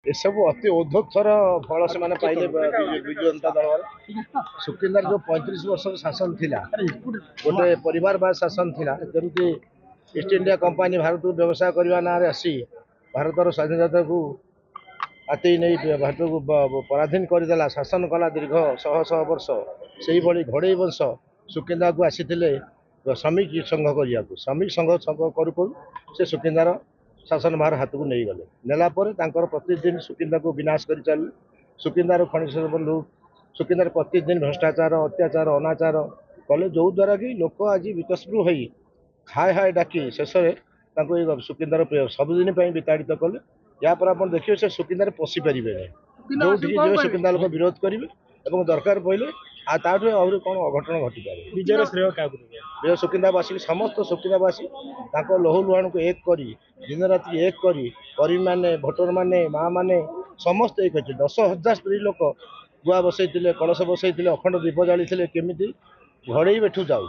एसबू अति औद्धत्यर फल से पाइले विजु जनता दल सुकिंदार जो 35 वर्ष शासन थिला गोटे परिवार बाद शासन थिला जमती ईस्ट इंडिया कंपनी भारत को व्यवसाय करने ना आसी भारतर स्वाधीनता को आते नहीं भारत को पराधीन करदेला शासन कला दीर्घ शह शह वर्ष से घड़े वंश सुकिंदा को आसी श्रमिक संघ करने श्रमिक संघ करू करू से सुकिंदार शासन भार हाथ को नहीं गले नेला प्रतिदिन सुकिंदा को विनाश कर चल सुकिंदार खनिज लूट सुकिंदार प्रतिदिन भ्रष्टाचार अत्याचार अनाचार कले जो द्वारा कि लोक आज वितस्पृह हो हाय हाय डाकी शेष में सुकिंदार सबुदिन विताड़ित कले यापर आप देखिए से सुकिंदार पशि पारे जो सुकिंदा लोक विरोध करेंगे दरकार पड़े ताठू आहरी कौन अघटन घटी पारे विजय श्रेय क्या सुकिंदावासी समस्त सुकिंदावासी लहू लुहाण को एक करी दिन राति एक करी माने भोटर माने माँ माने समस्त एक अच्छे 10,000 स्त्री लोक गुआ बसई कलश बसई अखंड दीप जाली केमी घड़े बैठू जाऊ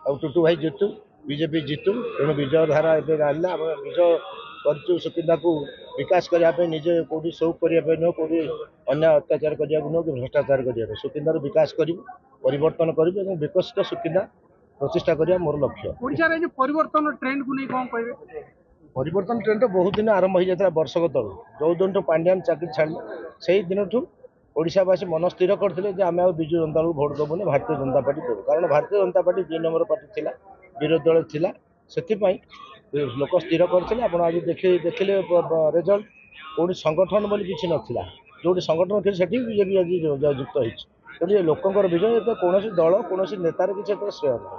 आ टुटू भाई जितु बीजेपी जितु तेणु विजय धारा एवं विजय कर सुकिंदा को विकास करने निजे कौटी सौक करने नुह कौटी अन्य अत्याचार करने नुह कि भ्रष्टाचार करने सुकिंदार विकास परिवर्तन कर विकसित सुकिंदा प्रतिष्ठा करने मोर लक्ष्य। परिवर्तन ट्रेंड को नहीं कौन कहे परिवर्तन ट्रेंड तो बहुत दिन आरंभ हो जाता वर्षक तलू जो दिन तो पांड्यान चाकरी छाड़े से दिन ओडावासी मन स्थिर करते आम विजु जनता दल भोट देवुनि भारतीय जनता पार्टी देव कारण Bharatiya Janata party 2 number party थी विरोधी दल थी से लोक स्थिर करते आप आज देखिले रिजल्ट कौटी संगठन बोली किसी नाला जो संगठन थी बीजेपी आज युक्त होती लोकंर विजय कौन दल कौन नेतार किसी श्रेय ना।